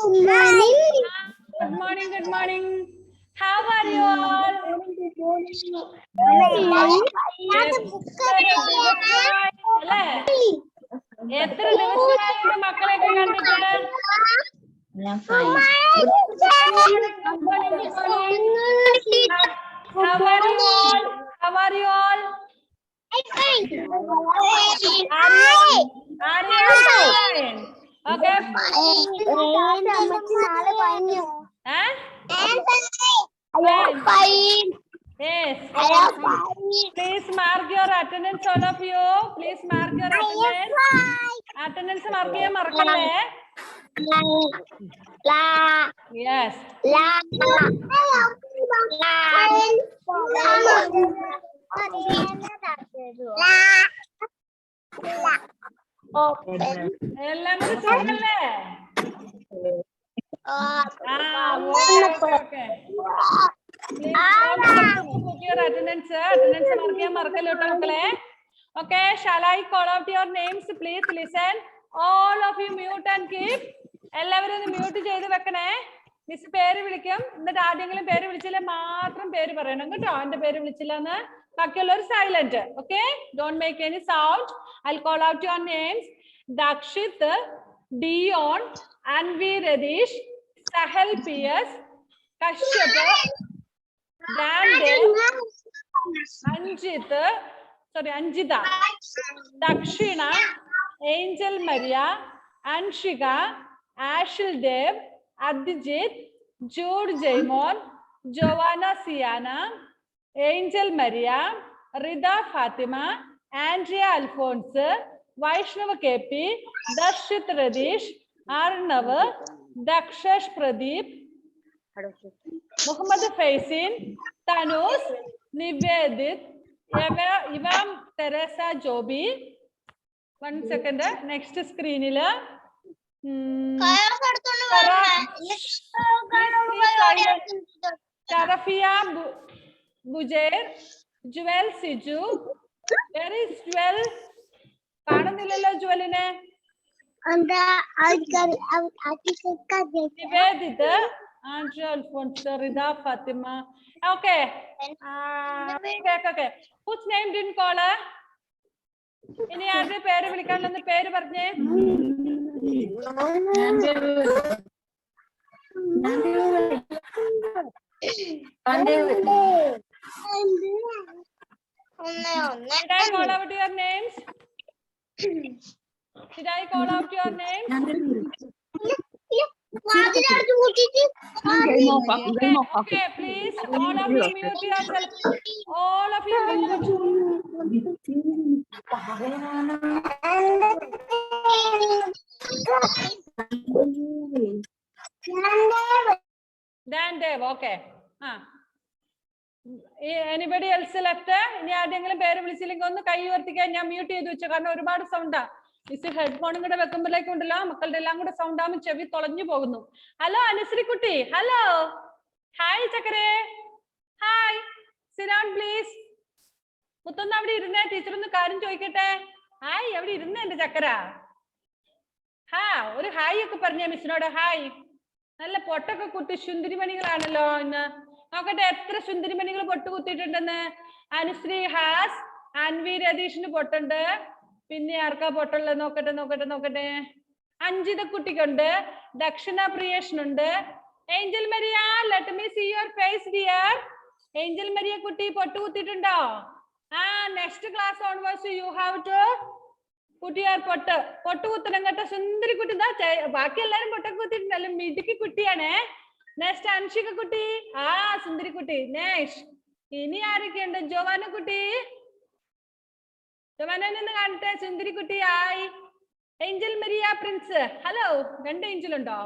Good morning. Good morning. How are you all? എത്ര ദിവസമായി മക്കളെയൊക്കെ കണ്ടിട്ട്? How are you all? How are you all? Are you fine? Okay. Yes. Please mark your attendance, all of you. Please mark your attendance. Attendance mark ചെയ്യാൻ മറക്കല്ലേ? Yes. എല്ലാം കൂടി ചെയ്യല്ലേ? Okay. Put your attendance mark ചെയ്യാൻ മറക്കല്ലേ കേട്ടോ മക്കളെ. Okay, shall I call out your names? Please listen. All of you mute and keep. എല്ലാവരും ഒന്ന് മ്യൂട്ട് ചെയ്ത് വെക്കണേ. മിസ് പേര് വിളിക്കും. എന്നിട്ട് ആരെങ്കിലും പേര് വിളിച്ചില്ല മാത്രം പേര് പറയണം കേട്ടോ. എന്റെ പേര് വിളിച്ചില്ല എന്ന്. ബാക്കിയുള്ളവർ silent. Okay, don't make any sound. I'll call out your names. Dakshit, Dion, Anvi Radish, Sahel PS, Kashyap, Dande, Anjita, Dakshina, Angel Maria, Anshika, Ashil Dev, Adijit, Jude Jaimon, Joanna Siana, Angel Maria, Rida Fatima, Andrea Alphonse, Vaishnava KP, Darshit Radish, Arnav, Dakshash Pradeep, Muhammad Faisin, Tanus, Nivedit, Ivam Teresa Jobi. 1 second, next screen. Tarafia Bujair, Jewel Siju. Where is Jewel? കാണുന്നില്ലല്ലോ ജുവലിനെ. Nivedith, Andrea Alphonse, Rida Fathima. Okay. Okay. Whose name didn't call? ഇനി ആരുടെ പേര് വിളിക്കാനുണ്ടെന്ന് പേര് പറഞ്ഞേ. Did I call out your names? Did I call out your names? Okay, please, all of you mute yourself. All of you mute. Dan Dev, okay. Anybody else left? ഇനി ആരെങ്കിലും പേര് വിളിച്ചില്ലെങ്കിൽ ഒന്ന് കൈ ഉയർത്തിക്കാൻ. ഞാൻ മ്യൂട്ട് ചെയ്ത് വെച്ചു, കാരണം ഒരുപാട് സൗണ്ടാ. മിസ് ഹെഡ്ഫോണും കൂടെ വെക്കുമ്പോഴേക്കും ഉണ്ടല്ലോ മക്കളുടെ എല്ലാം കൂടെ സൗണ്ട് ആകുമ്പോൾ ചെവി തുളഞ്ഞു പോകുന്നു. ഹലോ അനുശ്രീ കുട്ടി, ഹലോ, ഹായ് ചക്കരേ, ഹായ്, സിറാൻ പ്ലീസ്. മുത്തൊന്ന് അവിടെ ഇരുന്നേ, ടീച്ചർ ഒന്ന് കാര്യം ചോദിക്കട്ടെ. ഹായ്, അവിടെ ഇരുന്നേ എന്റെ ചക്കര. ഒരു ഹായ് ഒക്കെ പറഞ്ഞേ മിസ്സിനോട്. ഹായ്. നല്ല പൊട്ടൊക്കെ കുത്തി സുന്ദരിമണികളാണല്ലോ ഇന്ന്. നോക്കട്ടെ എത്ര സുന്ദരിമണികൾ പൊട്ട് കുത്തിയിട്ടുണ്ടെന്ന്. അനുശ്രീ ഹാസ്, അൻവി രതീഷിന് പൊട്ടുണ്ട്. പിന്നെ ആർക്കാ പൊട്ടുള്ളത്? നോക്കട്ടെ. അഞ്ജിത കുട്ടിക്കുണ്ട്, ദക്ഷിണ പ്രിയേഷനുണ്ട്. Angel Maria, let me see your face dear. Angel Maria കുട്ടി പൊട്ട് കുത്തിയിട്ടുണ്ടോ? Next class onwards you have to put your പൊട്ട് കുത്തണം കേട്ടോ. സുന്ദരി കുട്ടി. ബാക്കി എല്ലാരും പൊട്ടൊക്കെ കുത്തിയിട്ടുണ്ടല്ലോ. മിടുക്കി കുട്ടിയാണേ. നെക്സ്റ്റ് അൻഷിക കുട്ടി, സുന്ദരി കുട്ടി. നെക്സ്റ്റ് ഇനി ആരൊക്കെയുണ്ട്? ജോവാന കുട്ടി, ജോവാനെ ഒന്ന് കാണട്ടെ. സുന്ദരി കുട്ടി ആയി. Angel Maria Prince, hello. 2 Angel ഉണ്ടോ?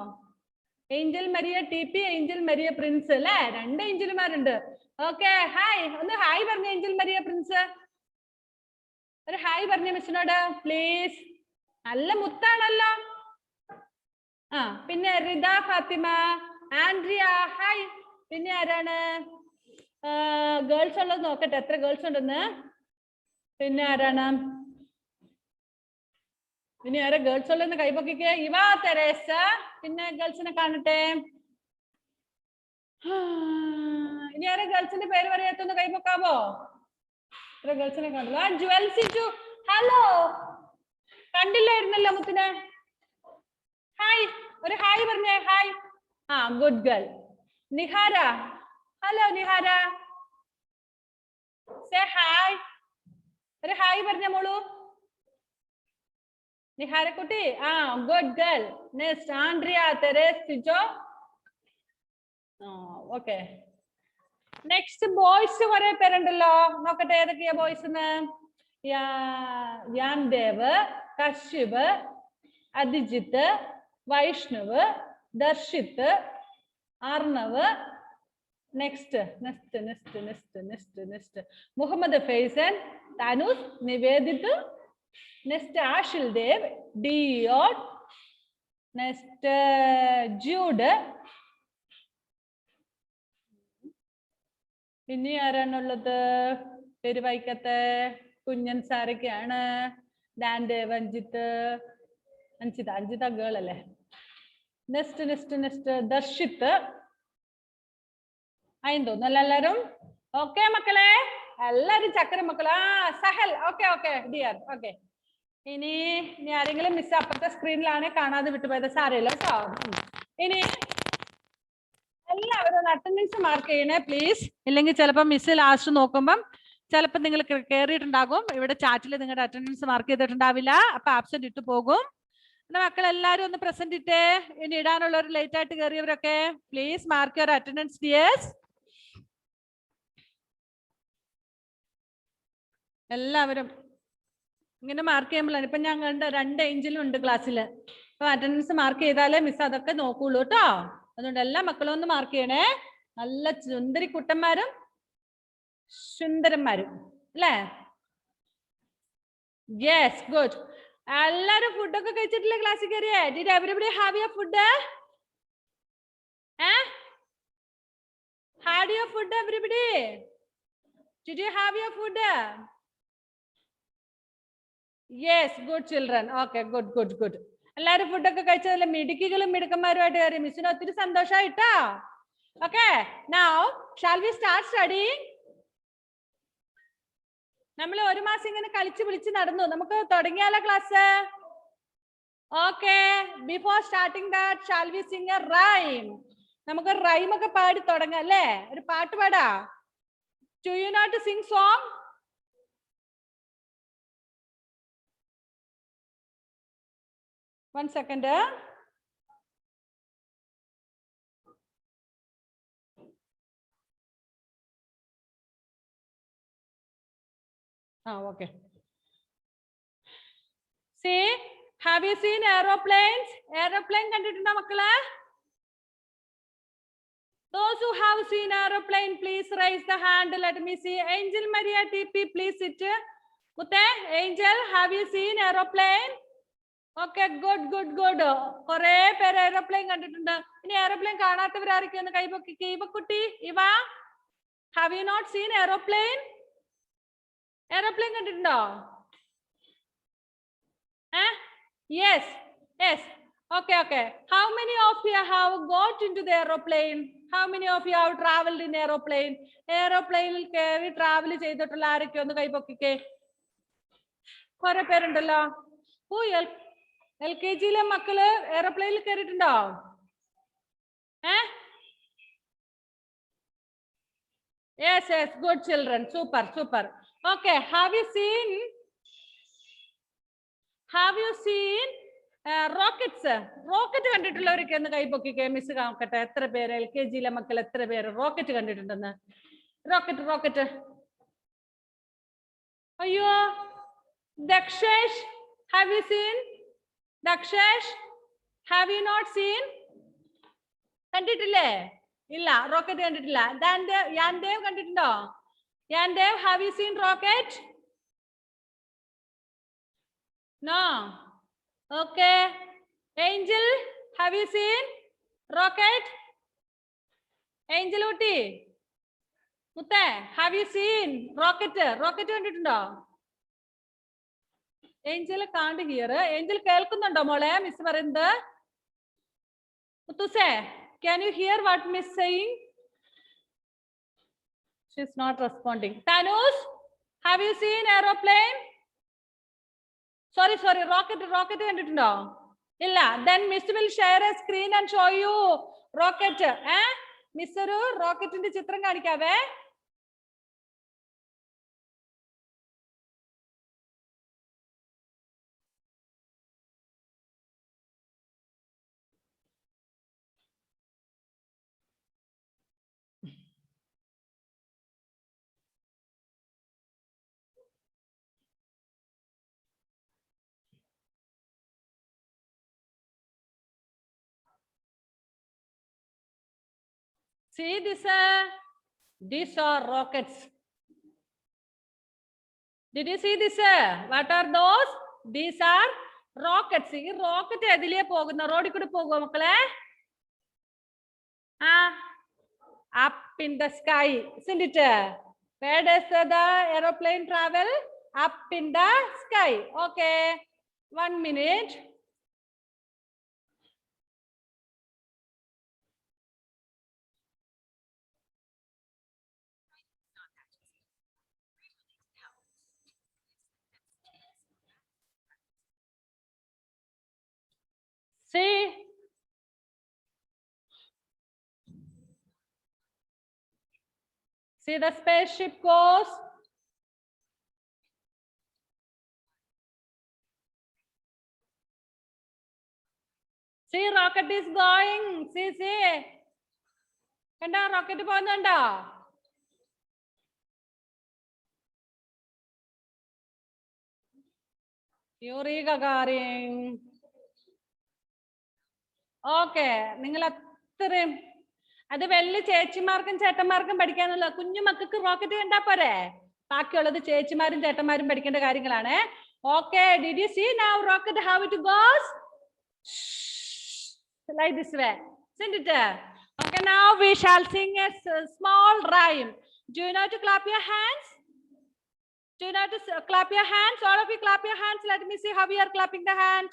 Angel Maria T P, Angel Maria Prince അല്ലേ? 2 ഏഞ്ചലുമാരുണ്ട്. Okay, hi. ഒന്ന് ഹായ് പറഞ്ഞ ഏഞ്ചൽ മരിയ പ്രിൻസ്. ഒരു ഹായ് പറഞ്ഞ മിസ്സിനോട് പ്ലീസ്. നല്ല മുത്താണല്ലോ. പിന്നെ റിദ ഫാത്തിമ, ആൻഡ്രിയ, ഹായ്. പിന്നെ ആരാണ് ഗേൾസ് ഉള്ളത്? നോക്കട്ടെ എത്ര ഗേൾസ് ഉണ്ടെന്ന്. പിന്നെ ആരാണ്? ഇനി ആരെ ഗേൾസ് ഉള്ളതെന്ന് കൈപൊക്കിക്ക്. ഇവ തെരേസ. പിന്നെ ഗേൾസിനെ കാണട്ടെ. ഇനി ആരെ ഗേൾസിന്റെ പേര് പറയാത്തൊന്ന് കൈപൊക്കാവോ? ഇത്ര ഗേൾസിനെ കണ്ടല്ലോ. ജുവൽ സിജു, ഹലോ. കണ്ടില്ലായിരുന്നല്ലോ മുത്തിനെ. ഹായ്, ഒരു ഹായ് പറഞ്ഞേ. ഹായ്. ആ, good girl. Nihara, hello Nihara. Say hi. ഒരു ഹായ് പറഞ്ഞ മോളു. നിഹാര കുട്ടി. ആ, good girl. Next Andrea, Therese, Sijo. Okay. Next boys കുറെ പേരുണ്ടല്ലോ. നോക്കട്ടെ ഏതൊക്കെയാ boys. Yandev, Kashyap, Adijith, Vaishnav, Darshith, Arnav. Next Muhammad Faizan, Tanus, Nivedith. Next Ashil Dev, Dion. Next Jude. ഇനി ആരാണുള്ളത് പേര് വായിക്കത്തെ? കുഞ്ഞൻ സാരൊക്കെയാണ്. ഡാൻദേവ്, അഞ്ജിത്ത്. അഞ്ജിത ഗേൾ അല്ലേ? നെക്സ്റ്റ് ദർശിത്ത്. ആയി തോന്നുന്നല്ല എല്ലാരും. ഓക്കെ മക്കളെ, എല്ലാരും ചക്കര മക്കളാ. Sahal, okay dear. ഓക്കെ. ഇനി ആരെങ്കിലും മിസ് അപ്പുറത്തെ സ്ക്രീനിലാണ് കാണാതെ വിട്ടുപോയത്. സാരമില്ല കേട്ടോ. ഇനി എല്ലാവരും അറ്റൻഡൻസ് മാർക്ക് ചെയ്യണേ പ്ലീസ്. ഇല്ലെങ്കിൽ ചിലപ്പോൾ മിസ് ലാസ്റ്റ് നോക്കുമ്പം ചിലപ്പോൾ നിങ്ങൾ കയറിയിട്ടുണ്ടാകും. ഇവിടെ ചാറ്റിൽ നിങ്ങളുടെ അറ്റൻഡൻസ് മാർക്ക് ചെയ്തിട്ടുണ്ടാവില്ല. അപ്പൊ ആബ്സെന്റ് ഇട്ട് പോകും. മക്കൾ എല്ലാവരും ഒന്ന് പ്രസന്റ് ഇട്ടേ. ഇനി ഇടാനുള്ളവർ ലേറ്റ് ആയിട്ട് കയറിയവരൊക്കെ please mark your attendance dears. എല്ലാവരും ഇങ്ങനെ മാർക്ക് ചെയ്യുമ്പോഴാണ്. ഇപ്പൊ ഞാൻ കണ്ട 2 ഏഞ്ചലും ഉണ്ട് ക്ലാസ്സിൽ. അപ്പൊ അറ്റൻഡൻസ് മാർക്ക് ചെയ്താലേ മിസ് അതൊക്കെ നോക്കുള്ളൂ കേട്ടോ. അതുകൊണ്ട് എല്ലാ മക്കളും ഒന്ന് മാർക്ക് ചെയ്യണേ. നല്ല സുന്ദരി കുട്ടന്മാരും സുന്ദരന്മാരും അല്ലേ? Yes, good. എല്ലാരും ഫുഡൊക്കെ കഴിച്ചിട്ടില്ലേ ക്ലാസ്സിൽ കയറിയേ? Did everybody have your food? Had your food everybody? Did you have your food? Yes, good children. Okay, good. എല്ലാരും ഫുഡൊക്കെ കഴിച്ചതല്ലേ? മിടുക്കികളും മിടുക്കന്മാരുമായിട്ട് കയറി. മിസ്സിന് ഒത്തിരി സന്തോഷമായിട്ടോ. Okay, now shall we start studying? നമ്മൾ 1 മാസം ഇങ്ങനെ കളിച്ച് വിളിച്ച് നടന്നു. നമുക്ക് തുടങ്ങിയാലോ class? Okay, before starting that shall we sing a rhyme? നമുക്ക് റൈം ഒക്കെ പാടി തുടങ്ങാം അല്ലേ? ഒരു പാട്ട് പാടാ. Do you know to sing song? One second. Okay. See, have you seen aeroplanes? Aeroplane കണ്ടിട്ടുണ്ടോ മക്കളെ? Those who have seen aeroplane, please raise the hand. Let me see. Angel Maria TP, please sit. Mutte, Angel, have you seen aeroplane? Okay, good. കുറെ പേര് airplane കണ്ടിട്ടുണ്ട്. ഇനി airplane കാണാത്തവരായിരിക്കും ഒന്ന് കൈപൊക്കിക്ക്. ഇവക്കുട്ടി, ഇവ, have you not seen aeroplane? Airplane കണ്ടിട്ടുണ്ടോ? Yes. Okay. How many of you have got into the aeroplane? How many of you have traveled in aeroplane? എയർപ്ലെയിനിൽ കയറി travel ചെയ്തിട്ടുള്ള ആരൊക്കെ ഒന്ന് കൈപൊക്കിക്കേ. കുറെ പേരുണ്ടല്ലോ. LKG-യിലെ മക്കള് എയർപ്ലെയിനിൽ കയറിയിട്ടുണ്ടോ? Yes, good children. Super. Okay, have you seen rockets? Rocket കണ്ടിട്ടുള്ളവരൊക്കെ ഒന്ന് കൈപൊക്കിക്കേ. Miss നോക്കട്ടെ എത്ര പേര് LKG-യിലെ മക്കൾ എത്ര പേര് റോക്കറ്റ് കണ്ടിട്ടുണ്ടെന്ന്. റോക്കറ്റ്. അയ്യോ, ദക്ഷേഷ്, have you seen? ദക്ഷേഷ്, have you not seen? കണ്ടിട്ടില്ലേ? ഇല്ല, റോക്കറ്റ് കണ്ടിട്ടില്ല. യാൻദേവ് കണ്ടിട്ടുണ്ടോ? യാൻദേവ്, have you seen rocket? No. Okay. Angel, have you seen rocket? Angel Utti, Mutte, have you seen rocket? Rocket കണ്ടിട്ടുണ്ടോ? Angel can't hear. Angel കേൾക്കുന്നുണ്ടോ മോളെ miss പറയുന്നത്? Muttuse, can you hear what Miss saying? She's not responding. Tanus, have you seen aeroplane? Sorry, rocket കണ്ടിട്ടുണ്ടോ? ഇല്ല. Then Miss will share a screen and show you rocket. Miss ഒരു റോക്കറ്റിന്റെ ചിത്രം കാണിക്കാവേ. See this? These are rockets. Did you see this? What are those? These are rockets. ഈ rocket എതിലേ പോകുന്ന റോഡിൽ കൂടി പോകുമോ മക്കളെ? Up in the sky, isn't it? Where does the aeroplane travel? Up in the sky. Okay, 1 minute. See? See the spaceship goes. See, rocket is going. See. കണ്ടോ rocket പോകുന്നുണ്ടോ? Yuri Gagarin. Okay, നിങ്ങൾ അത്രയും അത് വലിയ ചേച്ചിമാർക്കും ചേട്ടന്മാർക്കും പഠിക്കാനുള്ള കുഞ്ഞു മക്കൾക്ക് rocket കണ്ടാ പോരെ. ബാക്കിയുള്ളത് ചേച്ചിമാരും ചേട്ടന്മാരും പഠിക്കേണ്ട കാര്യങ്ങളാണ്. Okay, did you see now rocket how it goes? Like this way, isn't it? Okay, now we shall sing a small rhyme. Do you know to clap your hands? Do you know to clap your hands? All of you clap your hands. Let me see how we are clapping the hand.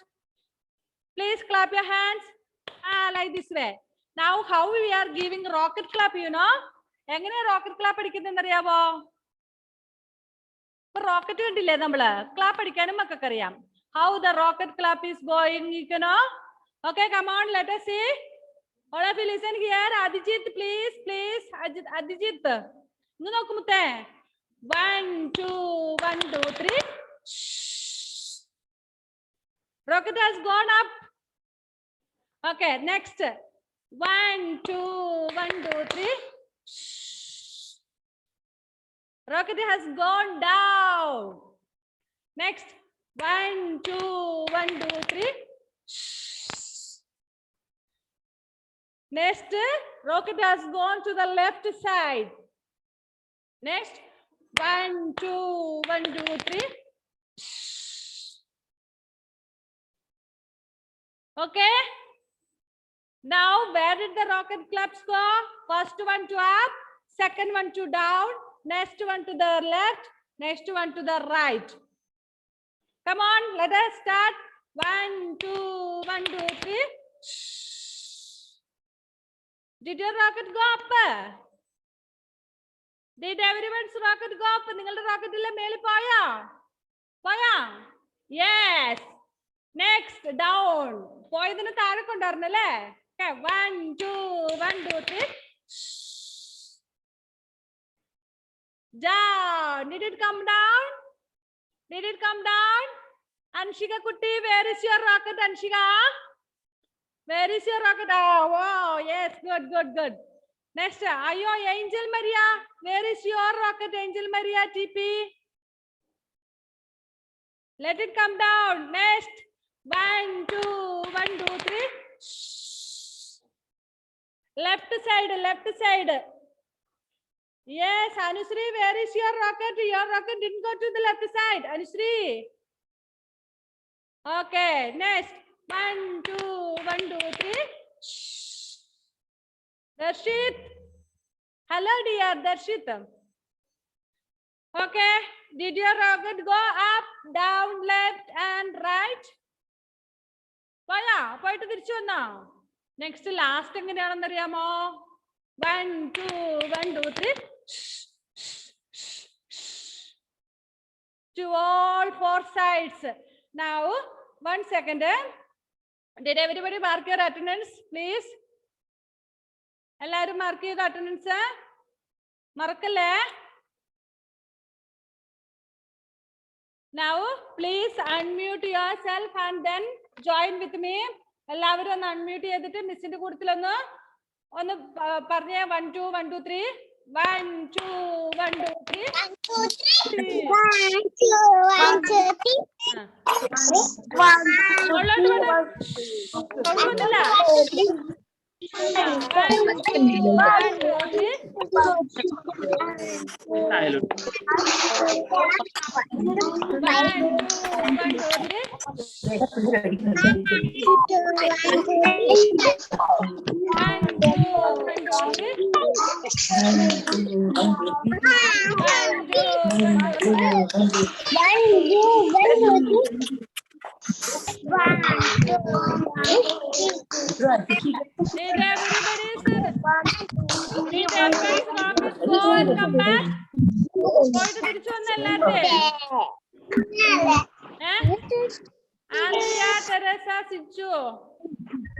Please clap your hands. Like this way. Now how we are giving rocket clap, you know? എങ്ങനെ rocket clap അടിക്കുന്നതെന്ന് അറിയാവോ? ഇപ്പൊ rocket കണ്ടില്ലേ നമ്മള്? Clap അടിക്കാനും മക്കൾക്ക് അറിയാം. How the rocket clap is going, you know? Okay, come on, let us see. All of you listen here. Adijit, please. Adijit. ഇങ്ങ് നോക്ക് മുത്തേ. 1, 2, 1, 2, 3. Rocket has gone up. Okay, next. 1, 2, 1, 2, 3. Rocket has gone down. Next. 1, 2, 1, 2, 3. Next, rocket has gone to the left side. Next, 1, 2, 1, 2, 3. Okay. Now, where did the rocket claps go? First one to up, second one to down, next one to the left, next one to the right. Come on, let us start. 1, 2, 1, 2, 3. Did your rocket go up? Did everyone's rocket go up? നിങ്ങളുടെ റോക്കറ്റിലെ മേളിൽ പോയോ? Yes. Next, down. പോയതിന് താഴെ കൊണ്ടുവരണല്ലേ? Okay, 1, 2, 1, 2, 3. Down. Did it come down? Anshika Kutti, where is your rocket, Anshika? Where is your rocket? Oh, wow. Yes, good. Next, Ayo, Angel Maria. Where is your rocket, Angel Maria, TP? Let it come down. Next, 1, 2, 1, 2, 3. Left side. Yes, Anusri, where is your rocket? Your rocket didn't go to the left side. Anusri. Okay, next. 1, 2, 1, 2, 3. Darshit. Hello, dear Darshit. Okay. Did your rocket go up, down, left, and right? പോയിട്ട് തിരിച്ചു വന്നോ? Next last എങ്ങനെയാണെന്ന് അറിയാമോ? 1 2 1 2 3 to all 4 sides. Now 1 second. Did everybody mark your attendance, please? എല്ലാരും mark ചെയ്ത attendance മറക്കല്ലേ? Now please unmute yourself and then join with me. എല്ലാവരും ഒന്ന് അൺമ്യൂട്ട് ചെയ്തിട്ട് മിസ്സിന്റെ കൂട്ടത്തിൽ ഒന്ന് പറഞ്ഞേ. 1 2 1 2 3 1 2 1 2 3 1 2 3 1 2 1 2 3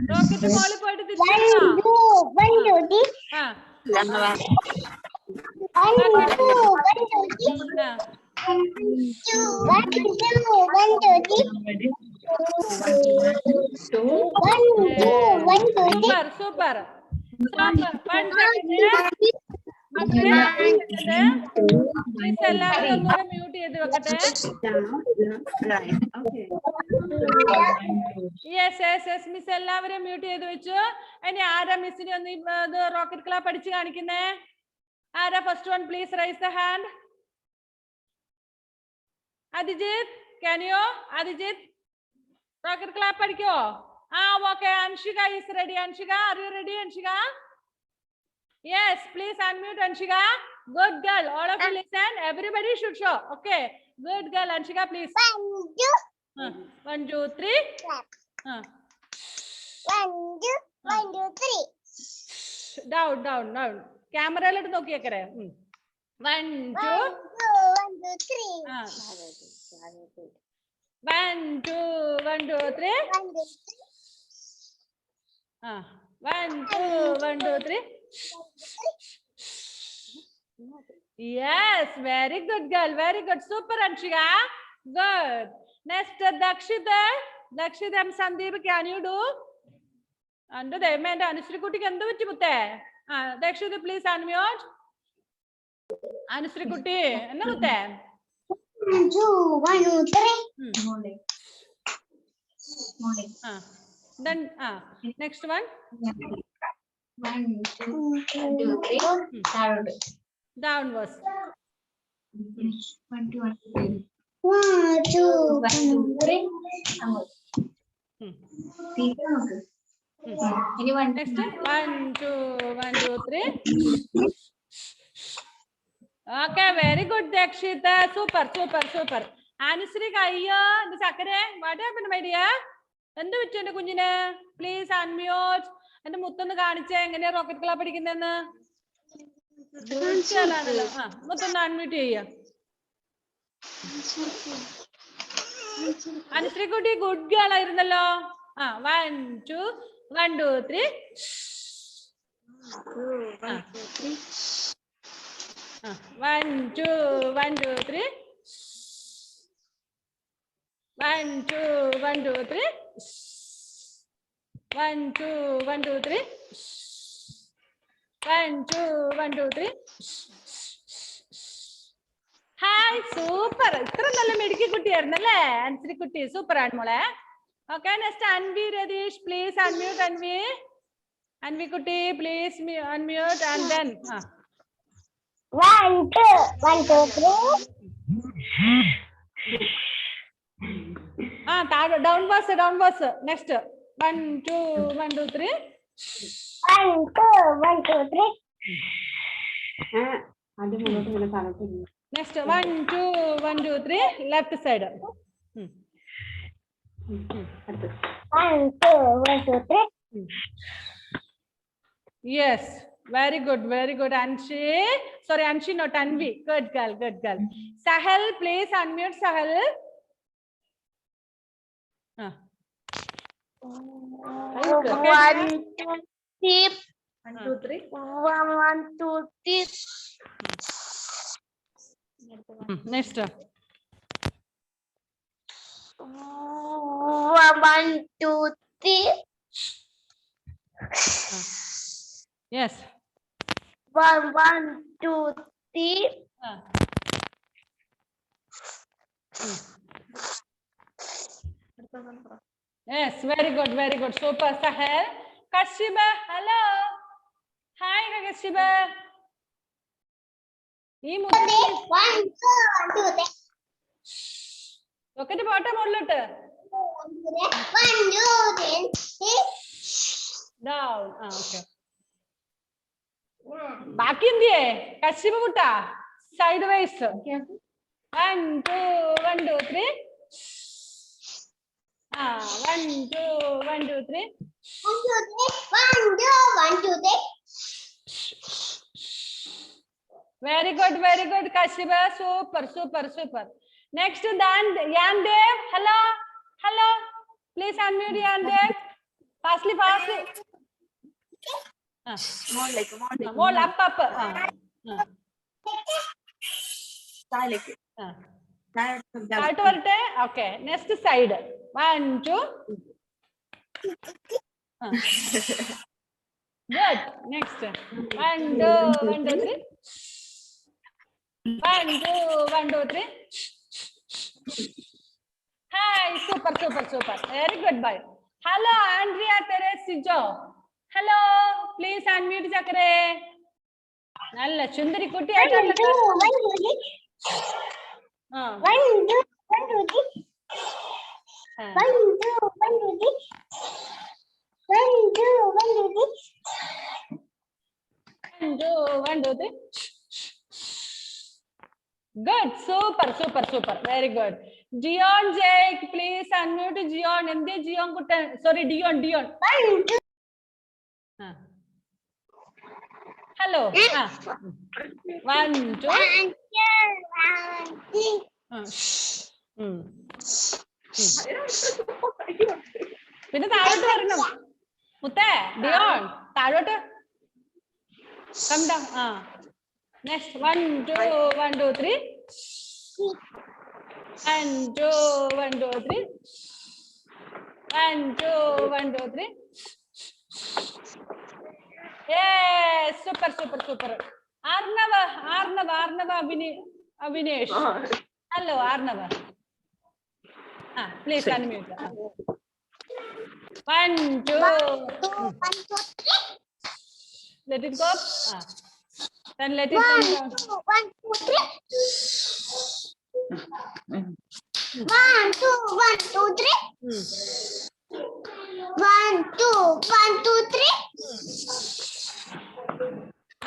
റോക്കറ്റ് മോളിൽ പോയിട്ട് സൂപ്പർ. എല്ലാവരും ഒന്നുകൂടെ മ്യൂട്ട് ചെയ്ത് വെക്കട്ടെ. യെസ് മിസ് എല്ലാവരും മ്യൂട്ട് ചെയ്ത് വെച്ചു. ഇനി ആരാ മിസ്സിനെ ഒന്ന് ഇത് റോക്കറ്റ് ക്ലാപ്പ് അടിച്ച് കാണിക്കുന്നേ? ആരാ first one? Please raise the hand. Adijith, can you? Adijith rocket clap അടിക്കോ? Okay. Anshika is ready. Anshika, are you ready, Anshika? Yes, please unmute Anshika. Good girl. All of you listen. Everybody should show. Okay. Good girl, Anshika, please. 1 2 3. 1 2 3. Down. Camera യിലോട്ട് നോക്കിയേക്കരെ. 1 2 1 2 3. 1 2 1 2 3. 1 2 1 2 3. Yes, very good girl. Very good. Super, Anshika. Good. Next, Dakshita and Sandeep, can you do? And the man, Anusri Kuti can do it. Dakshita, please unmute. Anusri Kuti, no them. 1 2 1 2 3. Then next one. 1 2 3. Downwards. 1 2 1 2 3. Anyone? Next. 1 2 1 2 3. Okay, very good, Dakshita. Super. Anusri, Kaiya, the Sakare, what happened, my dear? And the Vichana Kunjina, please unmute. And the Mutan Garnichang and a rocket club again. Mutan unmute here. Anusri Kuti, good girl, I in the law. 1 2 1 2 3. 1 2 3. 1 2 1 2 3. 1 2 1 2 3. 1 2 1 2 3. 1 2 1 2 3. Hi, super. ഇത്ര നല്ല മിടുക്കി കുട്ടിയായിരുന്നല്ലേ അൻസരി കുട്ടി? Super ആണ് മോളെ. Okay, next Anvi Radish, please unmute Anvi കുട്ടി, please unmute and then 1 2 1 2 3. downwards. Next 1 2 1 2 3. 1 2 1 2 3. അത് മുന്നോട്ട് ഇങ്ങനെ കാണത്തില്ല. Next, 1, 2, 1, 2, 3, left side. 1, 2, 1, 2, 3. Yes, very good, very good. Anshi, sorry, Anshi, not Anvi. Good girl, good girl. Sahel, please unmute Sahel. One, two, three. 1, 2, 3. 1, 2, 3. Next. 1, 2, 3. Yes. 1, 2, 3. Yes, very good, very good. Super, Sahel. Kashiba, hello. Hi, Kashiba. 1, 2, 1, 2, 3. Rocket bottom mollotte. 1, 2, 3. Down. Okay. Baki endiye? Kashiba kutta. Sideways. 1, 2, 1, 2, 3. 1, 2, 1, 2, 3. 1, 2, 3. 1, 2, 1, 2, 3. Very good, Kashiba. Super, super, super. Next, Yandev. Hello, hello. Please unmute Yandev. Fastly, fastly. More up. Start varte. Okay. Next side. 1, 2. Good. Next. 1, 2, 1, 2, 3. 1, 2, 1, 2, 3. Hi. Super, super, super. Very good, boy. Hello, Andrea Teresijo. Hello. Please unmute Chakre. Nalla Chundari Kutti. 1, 2, 1, 2, 3. 1, 2, 1, 2, 3. 1, 2, 1, 2, 3. 1, 2, 1, 2, 3. 1, 2, 1, 2, 3. Good. Super, super, super. Very good. Dion Jake, please unmute Dion. Ende Dion Kutta. Sorry, Dion. 1, 2. Hello. 1, 2. 1, 2, 1, 3. പിന്നെ താഴോട്ട് വരണം മുത്തേ Dion താഴോട്ട് come down next 1, 2, 1, 2, 3. 1, 2, 1, 2, 3. 1, 2, 1, 2, 3. Yes, super, super, super. Arnava Avinesh. Hello, Arnava. Please unmute. 1, 2. 1, 2, 3. Let it go. Then let it 1, come down. 2, 1, 2, 3. 1, 2, 1, 2, 3. 1, 2, 1, 2, 3.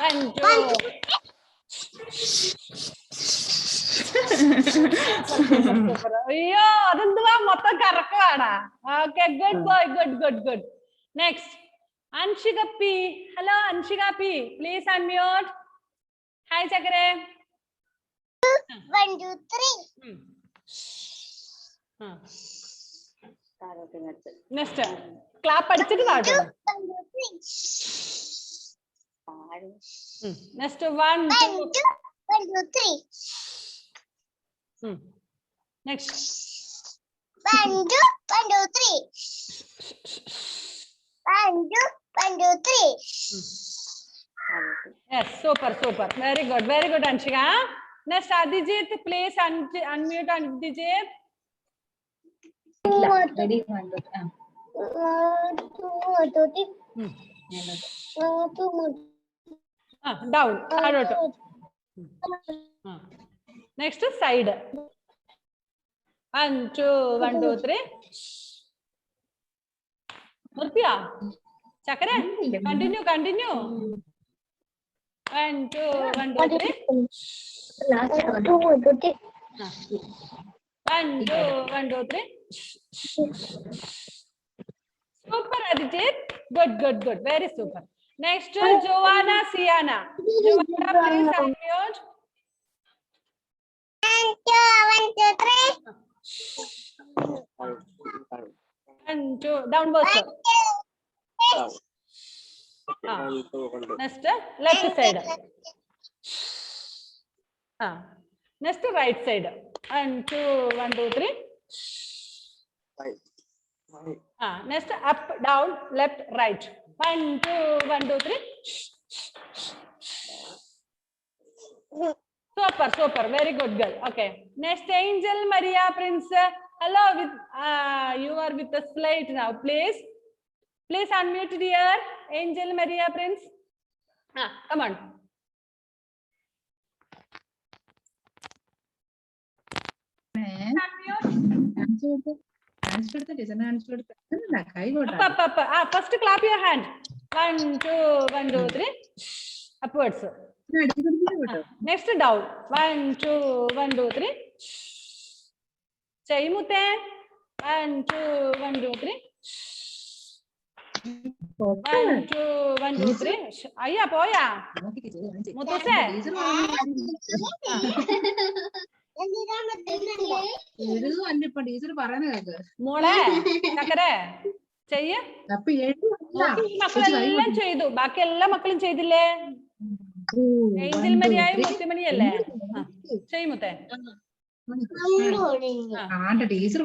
1, 2. അയ്യോ അതെന്തുവാ മൊത്തം കറക്കമാടാ. Okay good boy good. Next Anshika P. Hello Anshika P, please unmute. Hi ചക്കരെ. 1, 2, 3. Next clap അടിച്ചിട്ട് താഴോട്ട്. 1, 2, 3. Next 1, 2. 1, 2, 3. Next 1, 2, 1, 2, 3. 1, 2, 1, 2, 3. Yes, super. Very good, Anshika. Next, Adijit, please unmute Adijit. Ready? 1, 2, 3. 1, 2, 3. 2 more. Down. Next, side. 1, 2, 1, 2, 3. Murthiya. Chakra. Continue. 1, 2, 1, 2, 3. 1, 2, 3. 1, 2, 1, 2, 3. Super, Aditya. Good. Very super. Next, Joanna Siana. Joanna, please unmute. 1, 2, 3. 1, 2. Downward. Next, left side. Next, right side. 1, 2, 1, 2, 3. Next, up, down, left, right. 1, 2, 1, 2, 3. Super. Very good girl. Okay. Next, Angel Maria Prince. Hello. You are with the slate now. Please unmute, dear. Angel Maria Prince. Come on. Up. First clap your hand. 1, 2, 1, 2, 3. Upwards. Next down. 1, 2, 1, 2, 3. Chaimute. 1, 2, 1, 2, 3. 1, 2, 1, 2, 3. Ayya, poya. Mutuse. മോളെ ചക്കരെ ചെയ്യ മക്കളെല്ലാം ചെയ്തു. ബാക്കി എല്ലാ മക്കളും ചെയ്തില്ലേ? Angel മരിയായും മുത്തുമണിയല്ലേ? ചെയ്യുമുത്തേ. Teacher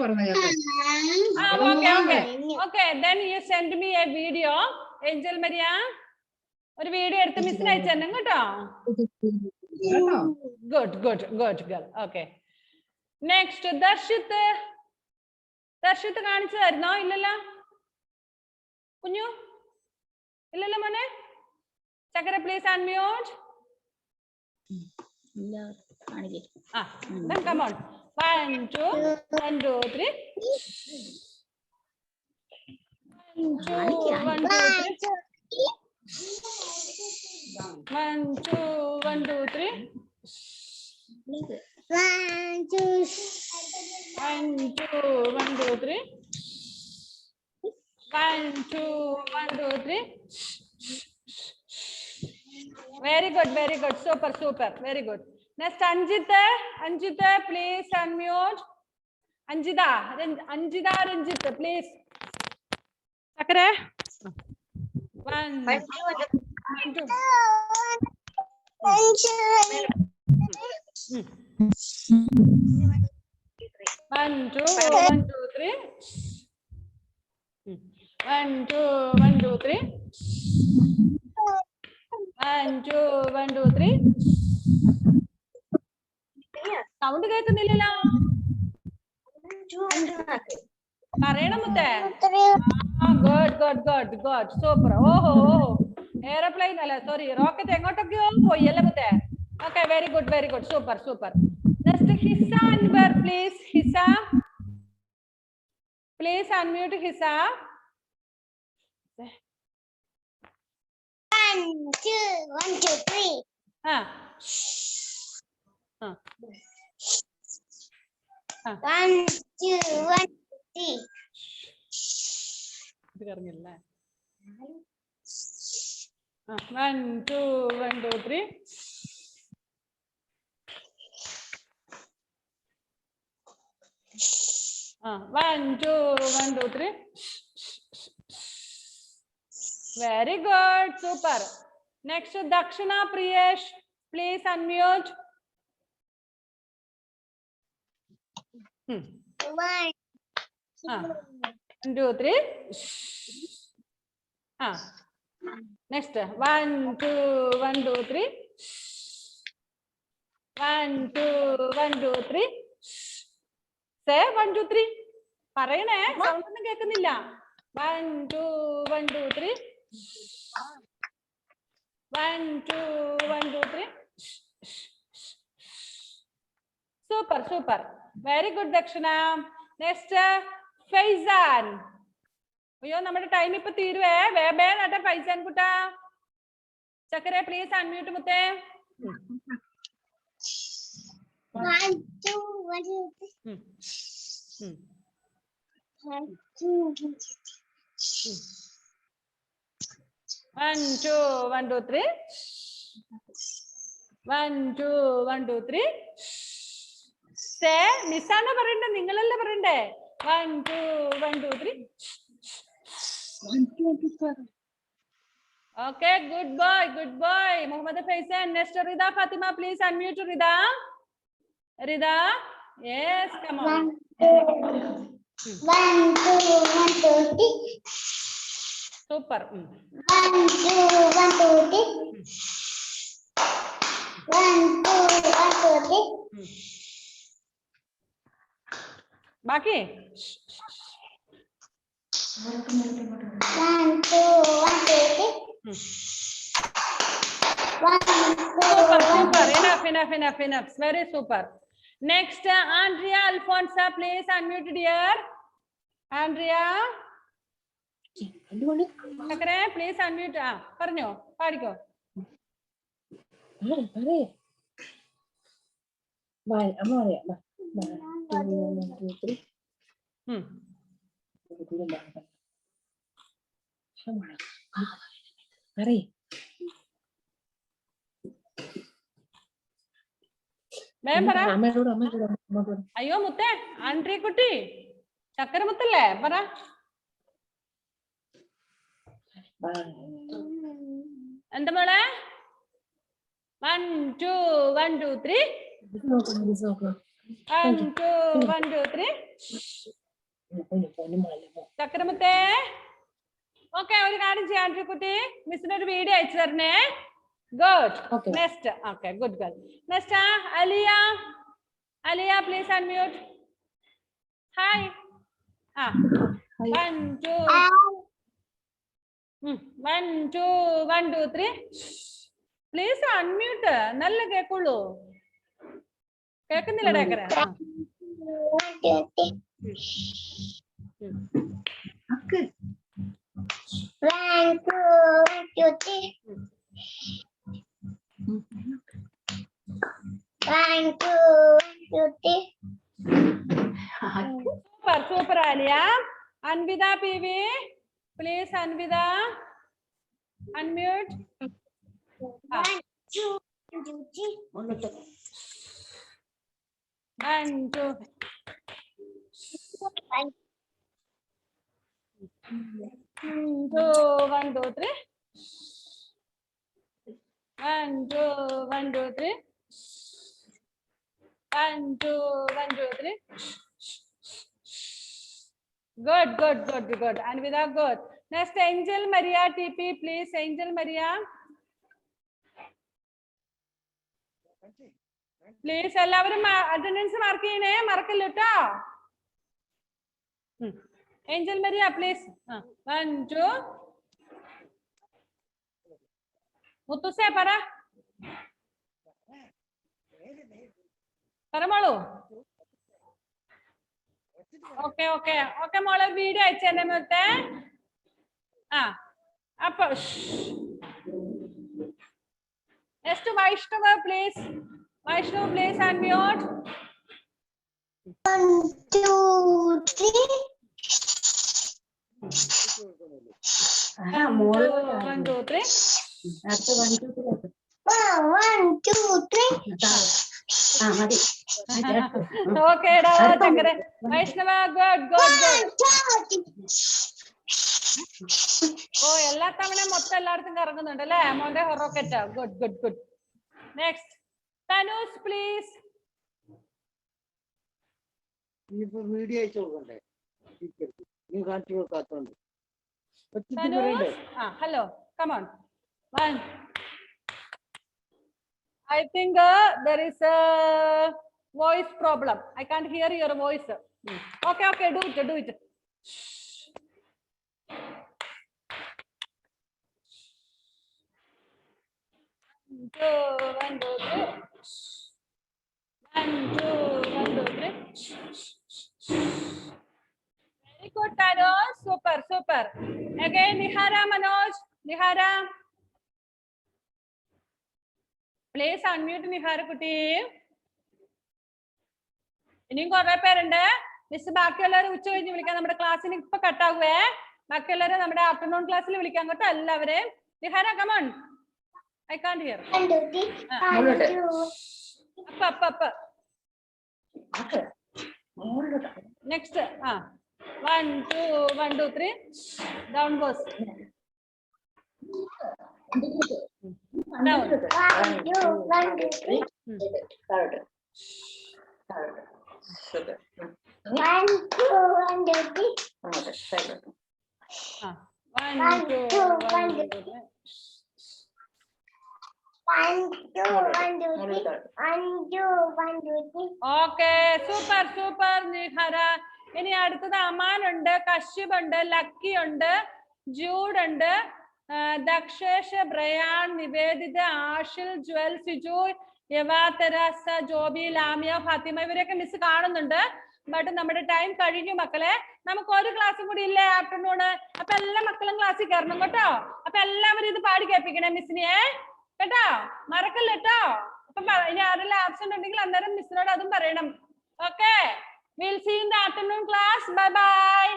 Okay, then you send me a video. Angel Maria ഒരു വീഡിയോ എടുത്ത് മിസ്സിന് അയച്ചു തന്നെ കേട്ടോ. Good girl. Okay. Next, Darshith കാണിച്ചു തരുന്നോ? ഇല്ലല്ലോ കുഞ്ഞു, ഇല്ലല്ലോ മോനെ. ചക്കര please unmute. Then come on. 1, 2, 1, 2, 3. 1, 2, 1, 2, 3. 1, 2, 1, 2, 3. 1, 2, 1, 2, 1, 2, 3. 1, 2, 1, 2, 3. Very good. Super. Very good. Next, Anjita, please unmute. Anjita, Ranjit, please. Sakare. 1, 2. 1, 2, 1, 2, 3. 1, 2, 1, 2, 3. 1, 2, 1, 2, 3. Sound കേൾക്കുന്നില്ലല്ലോ. പറയണം മുത്തേ. Good super. ഓഹോ എയർപ്ലെയിൻ അല്ല, സോറി, റോക്കറ്റ് എങ്ങോട്ടൊക്കെയോ പോയി അല്ലേ മുത്തേ? Okay, very good. Super. Next Hisa Anwar, please. Hisa please unmute. Hisa. 1, 2, 1, 2, 3. 1, 2, 1, 3. ഇത് കറങ്ങില്ലേ? 1, 2, 1, 2, 3. 1, 2, 1, 2, 3. Very good. Super. Next, Dakshina Priyesh. Please unmute. 1, 2, 3. Next, 1, 2, 1, 2, 3. 1, 2, 1, 2, 3. Say 1, 2, 3. പറയണേ, സൗണ്ട് ഒന്നും കേൾക്കുന്നില്ല. 1, 2, 1, 2, 3. 1, 2, 1, 2, 3. Super. Very good, Dakshina. Next, Faizan. അയ്യോ, നമ്മുടെ ടൈം ഇപ്പൊ തീരുവേ. വേബേ നട്ടെ ഫൈസാൻ കുട്ടാ. ചക്കരെ പ്ലീസ് അൺമ്യൂട്ട് മുത്തേ. 1, 2, 1, 2, 3. 1, 2, 1, 2, 1, 2, 3. 1, 2, 1, 2, 3. Say, Nisana parende, ningalalla parende. 1, 2, 1, 2, 3. 1, 2, 3. Okay, good boy, good boy. Muhammad Faisal. Next, Rida Fatima, please unmute Rida. Rida, yes, come on. 1, 2, 1, 2, 3. Super. 1, 2, 1, 2, 3. 1, 2, 1, 2, 3. Baki. 1, 2, 1, 2, 3. 1, 2, Super, 1, super. 2, 3. Enough. Very super. Next, Andrea Alfonso, please unmute, dear. Andrea. Chakre, please unmute. Parnyo, padiko. Bye, amore. Bye. 2, 1, 2, 3. Mari. Member. അമ്മയോട് അയ്യോ മുത്തേ Andry കുട്ടി ചക്കര മുത്തല്ലേ പറ എന്താ മോളെ 1 2 1 2 3 1 2 1 2 3 ചക്കര മുത്തേ ഓക്കെ ഒരു കാര്യം ചെയ്യാം ആൻഡ്രി കുട്ടി മിസ്സിന് ഒരു വീഡിയോ അയച്ചു തരണേ good next okay good girl next Aliyah, please unmute. Hi. 1 2 1 2 1 2 3. Please unmute. നല്ല കേക്കുള്ളൂ കേക്കുന്നില്ല ഡേക്കര 1, 2, 1, 2, 3. Super Aliyah. Anvida PV, please Anvida unmute. 1, 2, 1, 2, 3. 1 2 1 2 3. 1 2 1 2 3. 1 2 1 2 3. Good. Anvida, good. Next, Angel Maria TP, please. Angel Maria. Please, എല്ലാവരും attendance mark ചെയ്യണേ മറക്കല്ല ട്ടോ. Angel Maria, please. 1 2. മുത്തുസേ പറ. പറമോളൂ. Okay മോളെ video അയച്ചെന്നെ മുത്തേ അപ്പൊ next Vaishnav please unmute 1, 2, 3. 1 2 3. 1, 2, 3. Okay, Chakra. Vaishnava, good. Oh, എല്ലാ തവണ മൊത്തം എല്ലായിടത്തും കറങ്ങുന്നുണ്ട് അല്ലേ മോന്റെ rocket good next Tanus please video അയച്ചു കൊടുക്കണ്ടേ നീ കാണിച്ചു കൊടുക്കാത്തോണ്ട് hello come on 1 I think there is a voice problem. I can't hear your voice. Okay, do it. 1 2 3. 1 2 1 2 3. Very good, Tanos. Super. Again, Nihara Manoj. Nihara. Please unmute Nihara Kuti. ഇനിയും കുറെ പേരുണ്ട്. Miss ബാക്കിയുള്ളവരെ ഉച്ച കഴിഞ്ഞ് വിളിക്കാം. നമ്മുടെ ക്ലാസ്സിന് ഇപ്പൊ കട്ടാകുവേ. ബാക്കിയുള്ളവരെ നമ്മുടെ ആഫ്റ്റർനൂൺ ക്ലാസ്സിൽ വിളിക്കാൻ കേട്ടോ എല്ലാവരെയും. Nihara come on. I can't here. അപ്പ next. 1 2 1 2 3 down goes. Down. 1 2 1 2 3. 1 2 1 2 3. 1 2 1 2 3. 1 2 1 2 3. 1 2 1 2 3. Okay, super super Nihara. ഇനി അടുത്തത് അമാൻ ഉണ്ട്, കശ്യപ് ഉണ്ട്, ലക്കി ഉണ്ട്, ജൂഡ് ഉണ്ട്, Dakshesh, Brian, Niveditha, Ashil, Jewel, Siju, Yava, Theresa, Joby, Lamiya, Fathima ഇവരൊക്കെ മിസ് കാണുന്നുണ്ട്. ബട്ട് നമ്മുടെ ടൈം കഴിഞ്ഞു മക്കളെ. നമുക്ക് ഒരു ക്ലാസ്സും കൂടി ഇല്ലേ ആഫ്റ്റർനൂണ്. അപ്പൊ എല്ലാ മക്കളും ക്ലാസ്സിൽ കയറണം കേട്ടോ. അപ്പൊ എല്ലാവരും ഇത് പാടി കേൾപ്പിക്കണേ മിസ്സിനെ കേട്ടോ, മറക്കല്ല കേട്ടോ. അപ്പൊ ഇനി ആരെല്ലാം ആബ്സെന്റ് ഉണ്ടെങ്കിൽ അന്നേരം മിസ്സിനോട് അതും പറയണം. Okay, we'll see you in the afternoon class. Bye bye.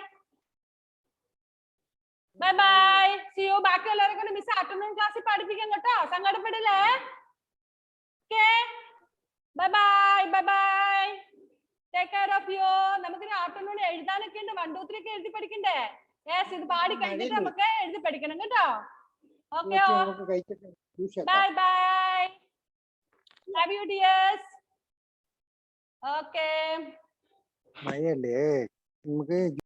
Bye bye. See you. ബാക്കി എല്ലാവരും കൂടി മിസ് ആഫ്റ്റർനൂൺ ക്ലാസ്സിൽ പഠിപ്പിക്കാം കേട്ടോ, സങ്കടപ്പെടില്ലേ. Okay, bye bye. Bye bye. Take care of you. നമുക്ക് ആഫ്റ്റർനൂൺ എഴുതാനൊക്കെ ഉണ്ട്. 1 2 3 ഒക്കെ എഴുതി പഠിക്കണ്ടേ. യെസ്, ഇത് പാടി കഴിഞ്ഞിട്ട് നമുക്ക് എഴുതി പഠിക്കണം കേട്ടോ. Okay, bye bye. Love you dears. Okay. മഴയല്ലേ നമുക്ക്